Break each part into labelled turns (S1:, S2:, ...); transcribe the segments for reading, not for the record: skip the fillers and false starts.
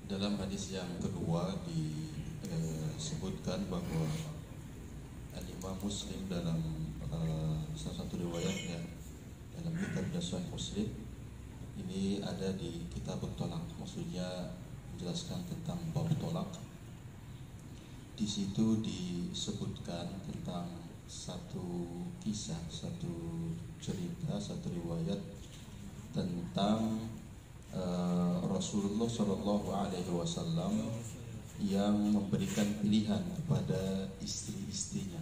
S1: Dalam hadis yang kedua disebutkan bahwa Al-Imam Muslim dalam salah satu riwayatnya dalam kitab Sahih Muslim ini ada di kitab Tolak, maksudnya menjelaskan tentang bab tolak. Di situ disebutkan tentang satu kisah, satu cerita, satu riwayat tentang Rasulullah Shallallahu Alaihi Wasallam yang memberikan pilihan kepada istri-istrinya.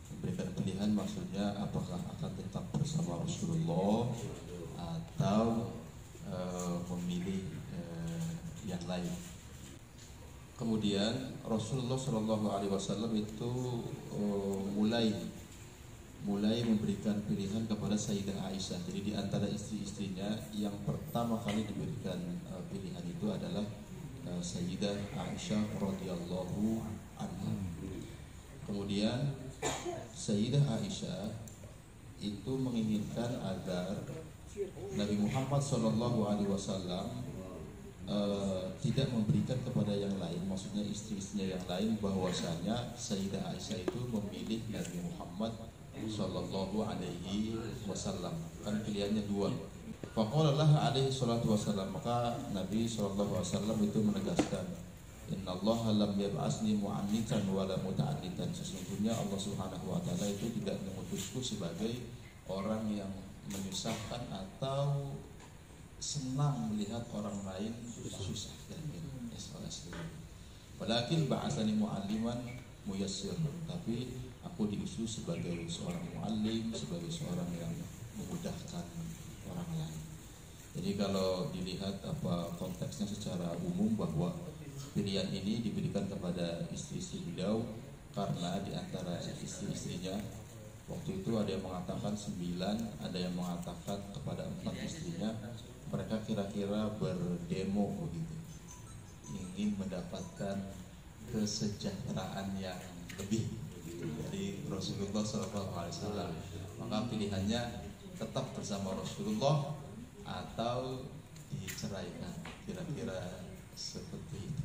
S1: Memberikan pilihan maksudnya apakah akan tetap bersama Rasulullah atau memilih yang lain. Kemudian Rasulullah Shallallahu Alaihi Wasallam itu mulai memberikan pilihan kepada Sayyidah Aisyah. Jadi di antara istri-istrinya yang pertama kali diberikan pilihan itu adalah Sayyidah Aisyah radhiyallahu anha. Kemudian Sayyidah Aisyah itu menginginkan agar Nabi Muhammad SAW tidak memberikan kepada yang lain, maksudnya istri-istrinya yang lain, bahwasanya Sayyidah Aisyah itu memilih Nabi Muhammad Sallallahu Alaihi Wasallam. Kan pilihannya dua. Faqala laha alaihi salatu wasallam, maka Nabi Sallallahu Alaihi Wasallam itu menegaskan, Inna Allah lam yab'asni mu'annitan wala muta'annitan. Sesungguhnya Allah Subhanahu Wa Taala itu tidak mengutusku sebagai orang yang menyusahkan atau senang melihat orang lain susah. Walakin ba'asani mu'alliman muyassir. Tapi aku diutus sebagai seorang muallim, sebagai seorang yang memudahkan orang lain. Jadi kalau dilihat konteksnya secara umum, bahwa pilihan ini diberikan kepada istri-istri beliau karena di antara istri-istrinya waktu itu ada yang mengatakan 9, ada yang mengatakan kepada 4 istrinya, mereka kira-kira berdemo begitu, ingin mendapatkan kesejahteraan yang lebih dari Rasulullah SAW. Maka pilihannya tetap bersama Rasulullah atau diceraikan, kira-kira seperti itu.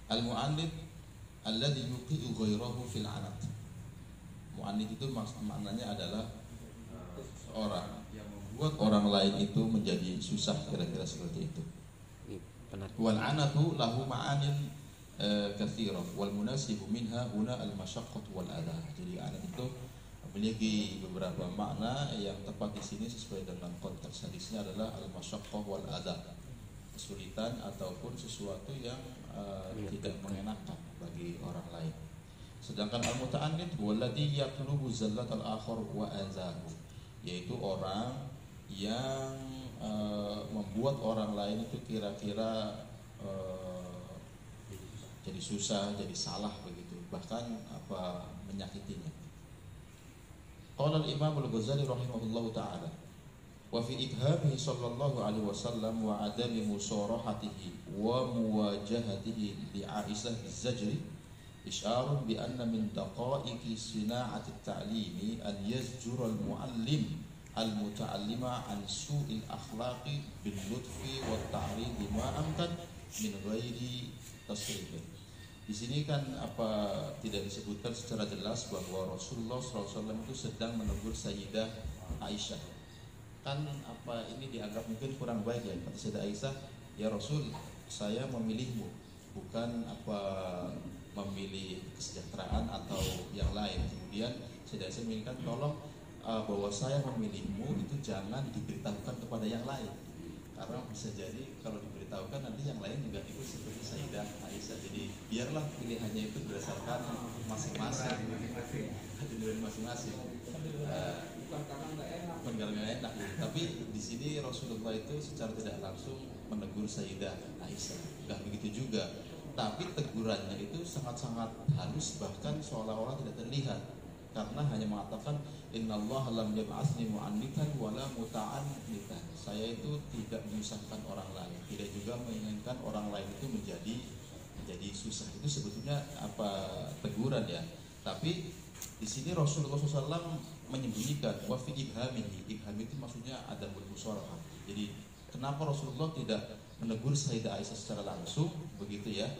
S1: Al-mu'annid alladhi yuqi'u ghairahu fil 'anat. Mu'annid itu maknanya adalah orang yang membuat orang lain itu menjadi susah, kira-kira seperti itu. Wal 'anatu lahu ma'anin katsirah wal munasibu minha huna al masyaqqah wal adha. Jadi anak itu memiliki beberapa makna yang tepat di sini sesuai dengan konteks hadisnya adalah al masyaqqah wal adha, kesulitan ataupun sesuatu yang tidak mengenakan bagi orang lain. Sedangkan al muta'annid walladhi yatlubu zallat al akhar wa azahu, yaitu orang yang membuat orang lain itu kira-kira jadi susah, jadi salah begitu, bahkan menyakitinya. Qala al-Imam Al-Ghazali rahimahullahu taala, wa fi ibhamihi sallallahu alaihi wasallam wa adami musarahatihi wa muwajahatihi li Aisyah biz-zajri isyarun bi anna min daqa'iqi sina'ati at-ta'limi an yazjura al-muallim al-muta'allima an su'il akhlaqi bil lutfi wat ta'rid ma amkan min ghairi tasrif. Di sini kan tidak disebutkan secara jelas bahwa Rasulullah SAW itu sedang menegur Sayyidah Aisyah. Kan ini dianggap mungkin kurang baik ya, kata Sayyidah Aisyah, ya Rasul, saya memilihmu, bukan memilih kesejahteraan atau yang lain. Kemudian Sayyidah Aisyah mengingatkan, tolong bahwa saya memilihmu itu jangan diberitahukan kepada yang lain, karena bisa jadi kalau diberitahukan nanti yang lain juga ikut seperti Sayyidah Aisyah. Jadi biarlah pilihannya itu berdasarkan masing-masing, dari masing-masing. Bukan karena nggak enak, tapi di sini Rasulullah itu secara tidak langsung menegur Sayyidah Aisyah. Nggak begitu juga, tapi tegurannya itu sangat-sangat halus, bahkan seolah-olah tidak terlihat, karena hanya mengatakan innallaha lam yab'atsni mu'annitan wala muta'annitan. Saya itu tidak menyusahkan orang lain, tidak juga menginginkan orang lain itu menjadi susah. Itu sebetulnya teguran ya. Tapi di sini Rasulullah SAW menyembunyikan wa fi ibhamihi. Ibham itu maksudnya ada bermusyawarah. Jadi kenapa Rasulullah tidak menegur Sayyidah Aisyah secara langsung, begitu ya.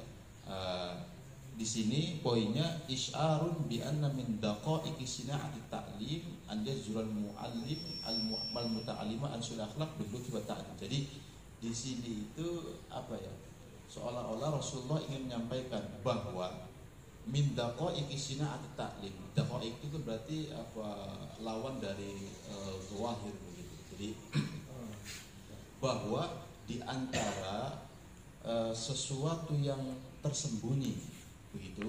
S1: Di sini poinnya isyarun bi anna min daqaiqi sina'ati ta'lim an yazura al-muallim al-muta'allima an sul akhlaq bil lutfi wa ta'lim. Jadi di sini itu apa ya? Seolah-olah Rasulullah ingin menyampaikan bahwa min daqaiqi sina'ati ta'lim. Daqaiq itu berarti apa? Lawan dari zahir begitu. Jadi bahwa di antara sesuatu yang tersembunyi begitu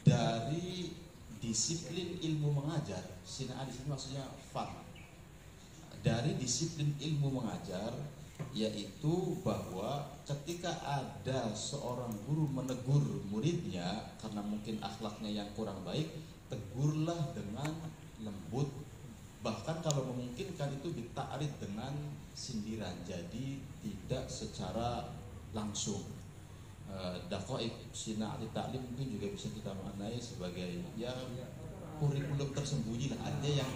S1: dari disiplin ilmu mengajar. Sina'ah di sini maksudnya fan. Dari disiplin ilmu mengajar, yaitu bahwa ketika ada seorang guru menegur muridnya karena mungkin akhlaknya yang kurang baik, tegurlah dengan lembut. Bahkan kalau memungkinkan itu dita'rid dengan sindiran, jadi tidak secara langsung. Daqaiq sina'ati ta'lim mungkin juga bisa kita maknai sebagai ya kurikulum tersembunyi lah, ada yang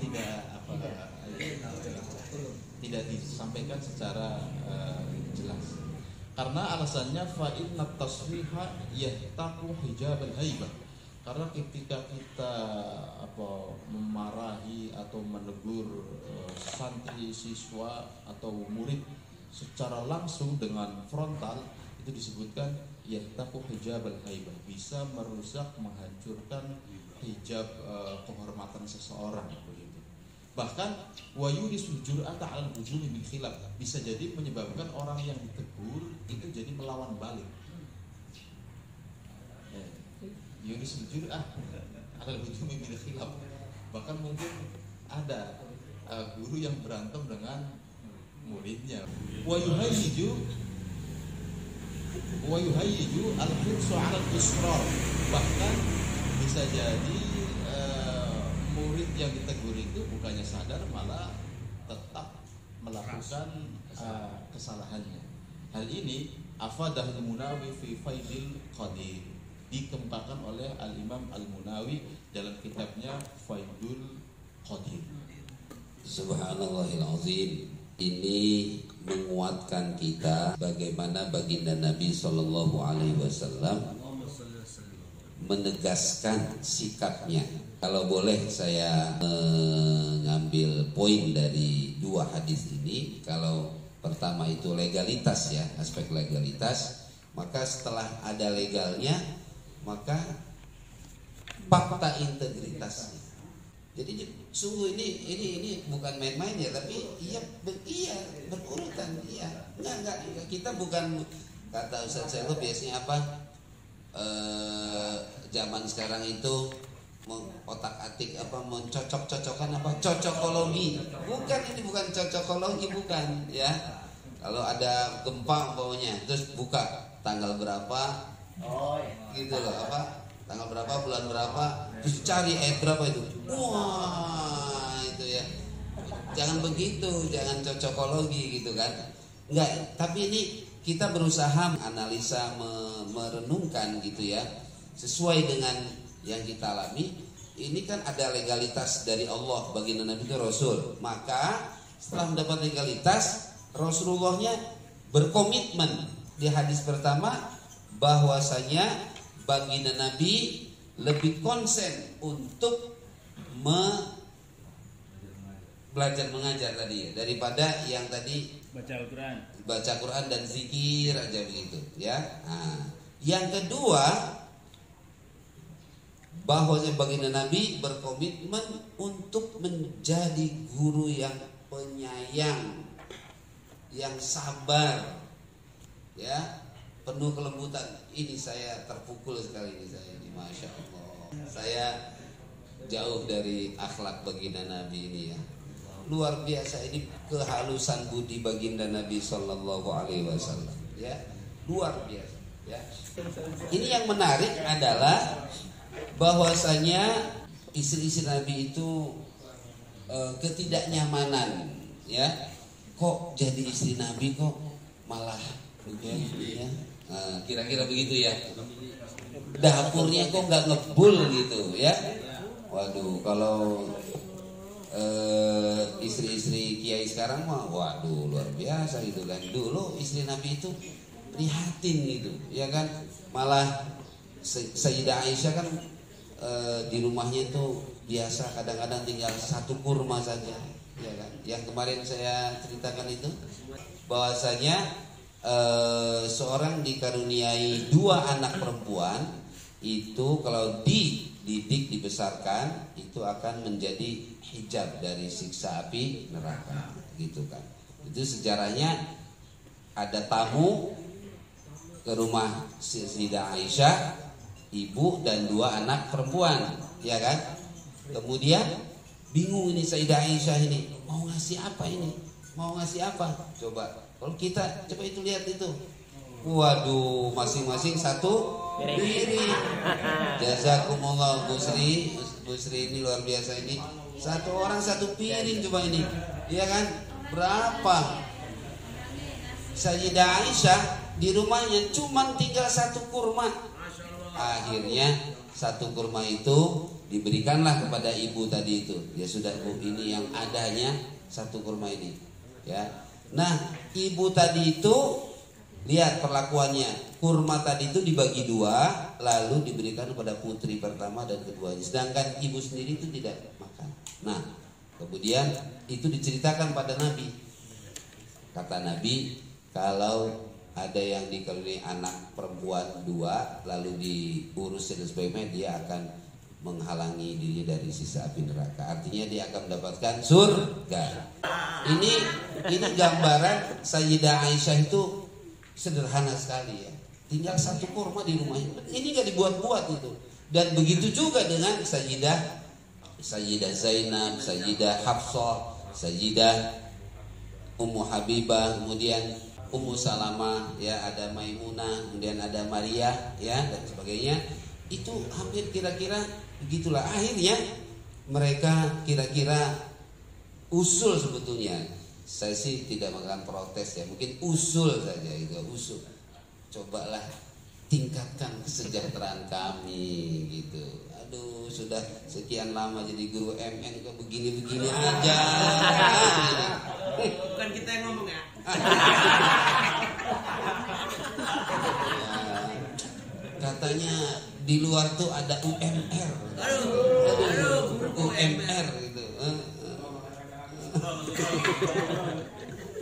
S1: tidak disampaikan secara jelas. Karena alasannya fa inna tasriha yahtaqu hijab al-haibah. Karena ketika kita memarahi atau menegur santri, siswa atau murid secara langsung dengan frontal, itu disebutkan yahtaqu hijab al-haibah, bisa merusak, menghancurkan hijab kehormatan seseorang begitu. Bahkan wa yurisul jur'ata 'alal hujumi min khilaf, bisa jadi menyebabkan orang yang ditegur itu jadi melawan balik. Yurisul jur'ah 'alal hujumi min khilaf. Bahkan mungkin ada guru yang berantem dengan muridnya. Wa yuhayyiju al-hirsu 'ala al-israr. Bahkan bisa jadi murid yang ditegur itu bukannya sadar, malah tetap melakukan kesalahannya. Hal ini afadahul Munawi fi Faidil Qadir, dikemukakan oleh Al-Imam Al-Munawi dalam kitabnya Faidul Qadir.
S2: Subhanallahil azim. Ini menguatkan kita bagaimana baginda Nabi Shallallahu Alaihi Wasallam menegaskan sikapnya. Kalau boleh saya mengambil poin dari dua hadis ini. Kalau pertama itu legalitas ya, aspek legalitas, maka setelah ada legalnya, maka fakta integritasnya. Jadi sungguh ini bukan main-main ya, tapi iya berurutan iya. Enggak kita bukan, kata Ustaz saya itu biasanya apa? Zaman sekarang itu otak-atik mencocok-cocokan cocokologi. Ini bukan cocokologi, bukan ya. Kalau ada gempa umpamanya, terus buka tanggal berapa? Gitu loh, tanggal berapa, bulan berapa, terus cari berapa itu. Wah, itu ya. Jangan begitu, jangan cocokologi gitu kan. Enggak, tapi ini kita berusaha analisa, merenungkan gitu ya, sesuai dengan yang kita alami. Ini kan ada legalitas dari Allah, baginda Nabi itu Rasul. Maka setelah mendapat legalitas, Rasulullahnya berkomitmen di hadis pertama bahwasanya baginda Nabi lebih konsen untuk belajar mengajar tadi ya, daripada yang tadi baca Quran dan zikir aja begitu ya. Yang kedua, bahwasanya baginda Nabi berkomitmen untuk menjadi guru yang penyayang, yang sabar ya, penuh kelembutan. Ini saya terpukul sekali ini Masya Allah. Saya jauh dari akhlak baginda Nabi ini ya. Luar biasa ini kehalusan budi baginda Nabi Sallallahu Alaihi Wasallam ya, luar biasa ya. Ini yang menarik adalah bahwasanya istri-istri Nabi itu ketidaknyamanan ya. Kok jadi istri Nabi kok malah begini ya. Kira-kira begitu ya. Dapurnya kok nggak ngebul gitu ya. Waduh, kalau istri-istri kiai sekarang mah waduh luar biasa gitu kan. Dulu istri Nabi itu prihatin gitu ya kan, malah Sayyidah Aisyah kan di rumahnya itu biasa kadang-kadang tinggal satu kurma saja ya kan. Yang kemarin saya ceritakan itu bahwasanya seorang dikaruniai 2 anak perempuan itu kalau dididik dibesarkan itu akan menjadi hijab dari siksa api neraka gitu kan. Itu sejarahnya ada tamu ke rumah Sayyidah Aisyah, ibu dan 2 anak perempuan ya kan. Kemudian bingung ini Sayyidah Aisyah ini mau ngasih apa ini, mau ngasih apa coba. Kalau kita coba itu lihat itu, waduh masing-masing satu piring. Jazakumullah Bu Sri ini luar biasa ini, satu orang satu piring coba ini iya kan. Berapa Sayyidah Aisyah di rumahnya cuma tinggal 1 kurma. Akhirnya 1 kurma itu diberikanlah kepada ibu tadi itu. Ya sudah Bu, ini yang adanya 1 kurma ini ya. Nah ibu tadi itu lihat perlakuannya, kurma tadi itu dibagi 2 lalu diberikan kepada putri pertama dan keduanya, sedangkan ibu sendiri itu tidak makan. Nah kemudian itu diceritakan pada Nabi. Kata Nabi, kalau ada yang dikaruniai anak perempuan 2 lalu diurus dan sebagainya, dia akan menghalangi diri dari sisa api neraka. Artinya dia akan mendapatkan surga. Ini gambaran Sayyidah Aisyah itu sederhana sekali ya. Tinggal 1 kurma di rumahnya. Ini gak dibuat-buat itu. Dan begitu juga dengan Sayyidah Zainab, Sayyidah Hafsah, Sayyidah Ummu Habibah, kemudian Ummu Salamah, ya ada Maimunah, kemudian ada Maria, ya dan sebagainya. Itu hampir kira-kira begitulah. Akhirnya mereka kira-kira usul sebetulnya. Saya sih tidak akan protes ya, mungkin usul saja itu usul. Cobalah tingkatkan kesejahteraan kami gitu. Aduh sudah sekian lama jadi guru MN kok begini-begini aja.
S3: Bukan kita yang ngomong ya.
S2: Katanya di luar tuh ada UMR. UMR gitu.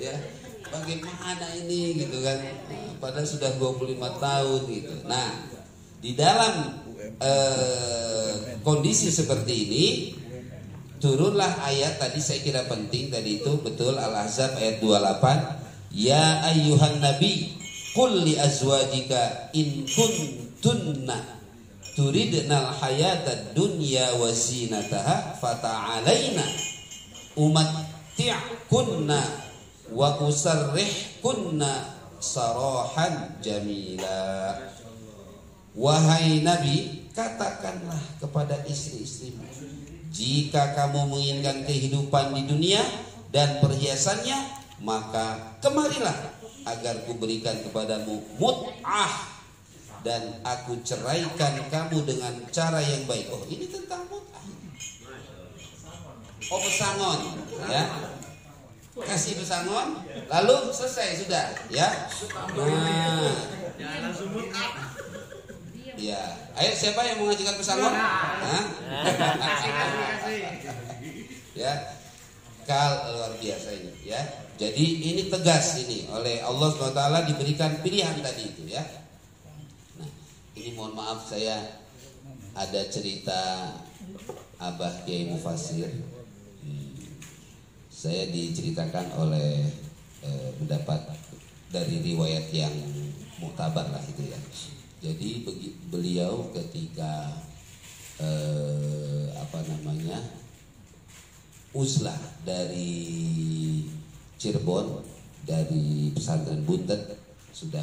S2: Ya, bagaimana ini gitu kan. Padahal sudah 25 tahun gitu. Nah, di dalam kondisi seperti ini turunlah ayat tadi, saya kira penting tadi itu betul, Al-Ahzab ayat 28. Ya ayyuhan nabi qul li azwajika in kuntunna turidnal hayatad dunya wa zinataha fata'alaina umatti'kunna wa usarrihkunna sarahan jamila. Wahai Nabi, katakanlah kepada istri-istrimu, jika kamu menginginkan kehidupan di dunia dan perhiasannya, maka kemarilah agar kuberikan kepadamu mut'ah dan aku ceraikan kamu dengan cara yang baik. Oh, ini tentang mut'ah. Oh, pesangon, ya. Kasih pesangon, lalu selesai sudah, ya. Nah,
S3: Jangan langsung mut'ah.
S2: ya, ayo siapa yang mengajukan pesangon? Hah? Ya, luar biasa ini, ya. Jadi ini tegas ini oleh Allah SWT diberikan pilihan tadi itu, ya. Nah, ini mohon maaf saya ada cerita Abah Kiai Mufasir. Saya diceritakan oleh mendapat dari riwayat yang muktabar lah itu ya. Jadi beliau ketika uzlah dari Cirebon, dari pesantren Buntet sudah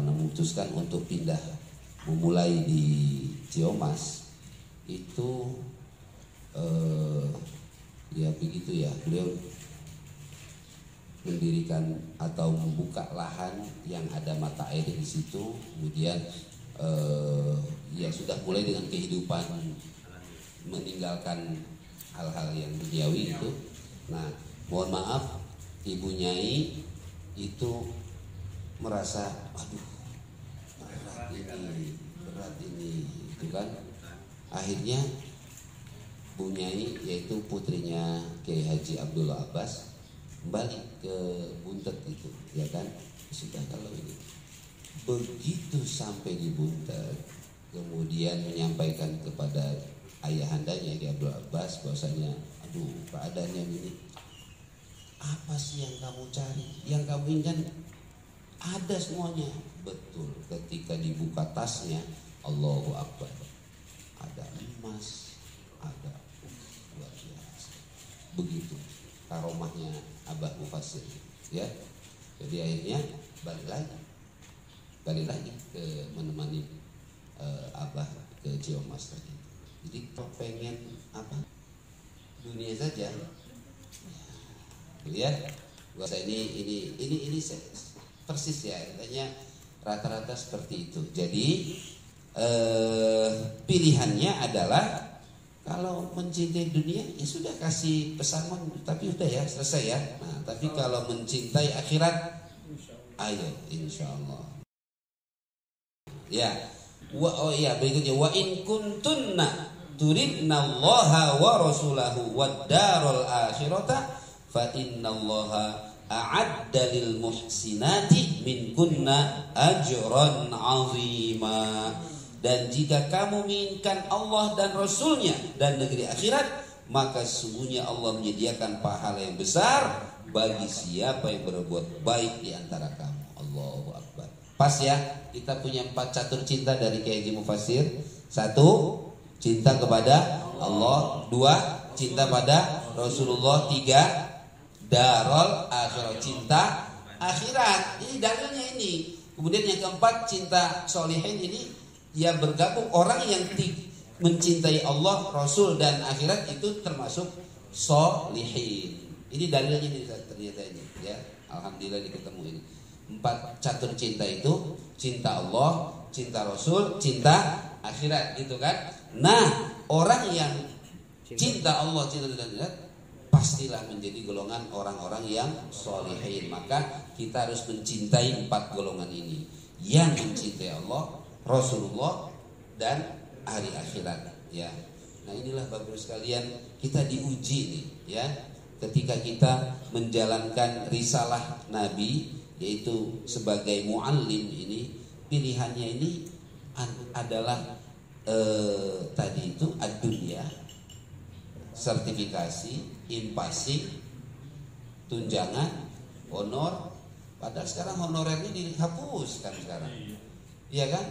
S2: memutuskan untuk pindah memulai di Ciamas itu ya begitu ya, beliau mendirikan atau membuka lahan yang ada mata air di situ, kemudian ya sudah mulai dengan kehidupan meninggalkan hal-hal yang duniawi itu. Nah, mohon maaf Ibu Nyai itu merasa aduh berat ini itu kan. Akhirnya Bu Nyai yaitu putrinya Kiai Haji Abdullah Abbas balik ke Buntet itu, ya kan? Sudah kalau ini begitu sampai di Buntet, kemudian menyampaikan kepada ayahandanya Kiai Abdullah Abbas bahwasanya aduh keadaannya ini apa sih yang kamu cari, yang kamu inginkan ada semuanya. Betul, ketika dibuka tasnya Allahu Akbar, ada emas, ada luar biasa. Begitu karomahnya Abah Mufassir, ya. Jadi akhirnya balik lagi ke menemani Abah ke Ciamas tadi. Jadi kalau pengen apa dunia saja, ya. Saya ini persis ya, katanya rata-rata seperti itu. Jadi pilihannya adalah kalau mencintai dunia ya sudah kasih pesangon, tapi udah ya selesai ya. Nah, tapi kalau mencintai akhirat, ayo insya Allah. Ya, berikutnya wa in kuntunna turidnallaha wa rasulahu wad darul akhirata fa innallaha a'adda lil muhsinati minkunna ajran 'azima. Dan jika kamu menginginkan Allah dan Rasulnya dan negeri akhirat, maka sesungguhnya Allah menyediakan pahala yang besar bagi siapa yang berbuat baik di antara kamu. Allahu Akbar. Pas ya, kita punya 4 catur cinta dari Kiai Haji Mufassir. 1, cinta kepada Allah. 2, cinta pada Rasulullah. 3, darul akhirat, cinta akhirat. Ini dalilnya ini. Kemudian yang keempat, cinta solihin. Ini yang bergabung orang yang mencintai Allah, Rasul dan akhirat itu termasuk solihin. Ini dalilnya ini ternyata ini ya. Alhamdulillah diketemu ini. 4 catur cinta itu, cinta Allah, cinta Rasul, cinta akhirat gitu kan. Nah, orang yang cinta Allah, cinta dan akhirat pastilah menjadi golongan orang-orang yang solihin. Maka kita harus mencintai 4 golongan ini. Yang mencintai Allah, Rasulullah dan hari akhirat ya. Nah, inilah Bapak Ibu sekalian, kita diuji nih ya. Ketika kita menjalankan risalah Nabi yaitu sebagai muallim ini, pilihannya ini adalah tadi itu ad-dunya, sertifikasi, impasi, tunjangan, honor. Padahal sekarang honorernya dihapuskan sekarang. Iya kan?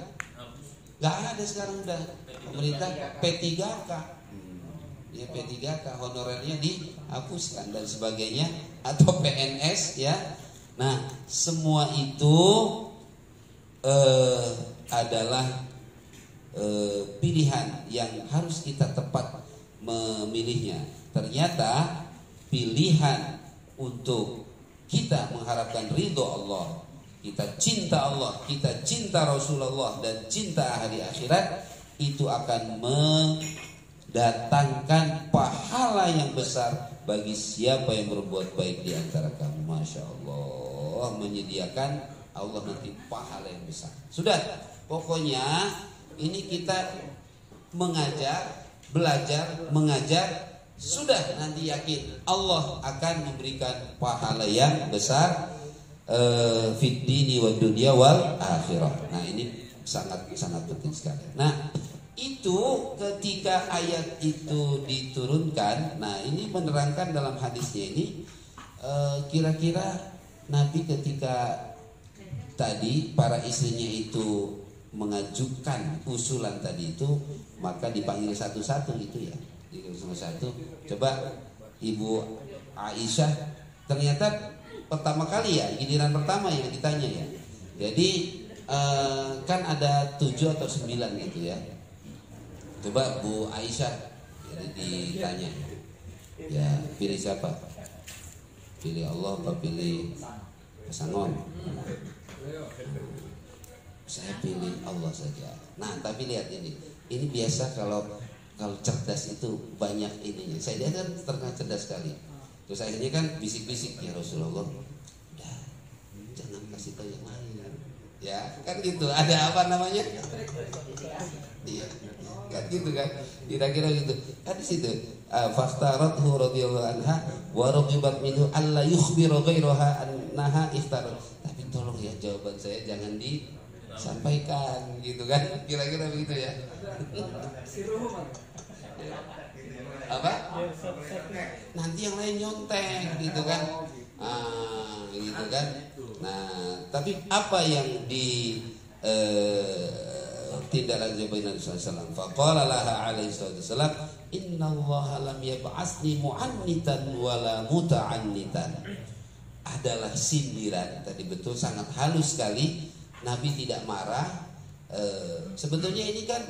S2: Gak ada sekarang udah pemerintah P3K. Ya P3K honorernya dihapuskan dan sebagainya, atau PNS ya. Nah, semua itu adalah pilihan yang harus kita tepat memilihnya. Ternyata pilihan untuk kita mengharapkan ridho Allah, kita cinta Allah, kita cinta Rasulullah dan cinta hari akhirat, itu akan mendatangkan pahala yang besar bagi siapa yang berbuat baik di antara kamu. Masya Allah, menyediakan Allah nanti pahala yang besar. Sudah, pokoknya ini kita mengajar, belajar, mengajar, sudah nanti yakin Allah akan memberikan pahala yang besar fid dini wad dunya wal akhirah. Nah, ini sangat penting sekali. Nah, itu ketika ayat itu diturunkan, nah ini menerangkan dalam hadisnya ini kira-kira Nabi ketika tadi para istrinya itu mengajukan usulan tadi itu, maka dipanggil satu-satu gitu ya. Dipanggil satu. Coba Ibu Aisyah, ternyata pertama kali ya, giliran pertama yang ditanya ya. Jadi kan ada 7 atau 9 gitu ya. Coba Bu Aisyah jadi ditanya, ya pilih siapa? Pilih Allah atau pilih pesangon? Saya pilih Allah saja. Nah, tapi lihat ini biasa kalau kalau cerdas itu banyak ininya. Saya lihat kan terkenal cerdas sekali. Terus akhirnya kan bisik-bisik, ya Rasulullah, udah jangan kasih tahu yang lain. Ya kan gitu. Ada apa namanya? Iya, kan gitu kan. Kira-kira gitu. Kan di situ. Fakhtarathu radhiyallahu anha wa raqibat minhu alla yukhbiru ghairaha annaha iftarat. Tapi tolong ya jawaban saya jangan disampaikan gitu kan. Kira-kira begitu ya. Apa? Nanti yang lain nyontek gitu kan. Gitu kan. Nah, tapi apa yang di tindak lanjut Nabi sallallahu alaihi wasallam? Faqala laha alaihi wasallam, "Innallaha lam yab'atsni mu'annitan wala muta'annitan." Adalah sindiran, tadi betul sangat halus sekali. Nabi tidak marah. Sebetulnya ini kan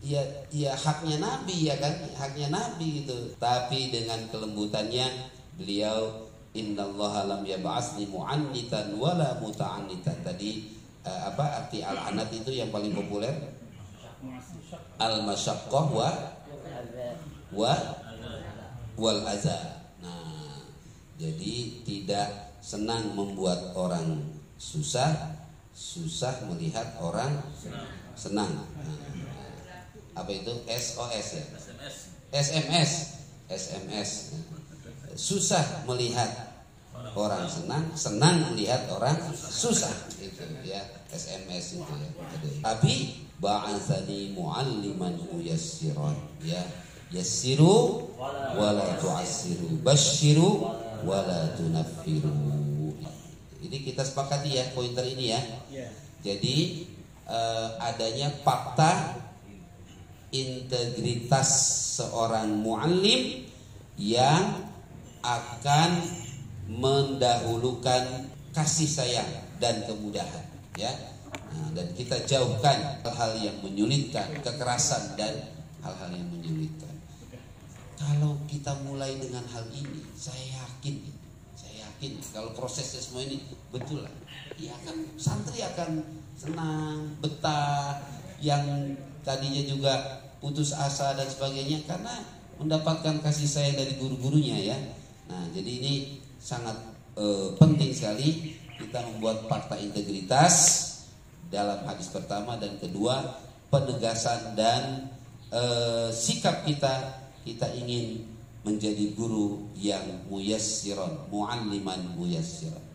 S2: ya haknya Nabi ya kan, haknya Nabi gitu. Tapi dengan kelembutannya beliau, innallaha lam yab'atsni mu'annitan wala muta'annitan. Tadi apa arti al-anat itu yang paling populer? Al-masyaqqah wal adza. Nah, jadi tidak senang membuat orang susah, susah melihat orang senang. Nah, apa itu? SOS ya? SMS. Susah melihat orang senang, senang melihat orang susah, itu ya, SMS itu ya. Tapi ba'atsani mu'alliman muyassiran, ya, yassiru wala tu'assiru, basyiru wala tunaffiru. Ini kita sepakati ya pointer ini ya. Jadi adanya fakta integritas seorang muallim yang akan mendahulukan kasih sayang dan kemudahan ya. Nah, dan kita jauhkan hal-hal yang menyulitkan, kekerasan dan hal-hal yang menyulitkan. Kalau kita mulai dengan hal ini, saya yakin kalau prosesnya semua ini betul lah, ya kan santri akan senang, betah, yang tadinya juga putus asa dan sebagainya karena mendapatkan kasih sayang dari guru-gurunya ya. Nah, jadi ini sangat penting sekali kita membuat fakta integritas dalam hadis pertama, dan kedua penegasan dan sikap kita ingin menjadi guru yang muyassiron, mualliman muyassiron.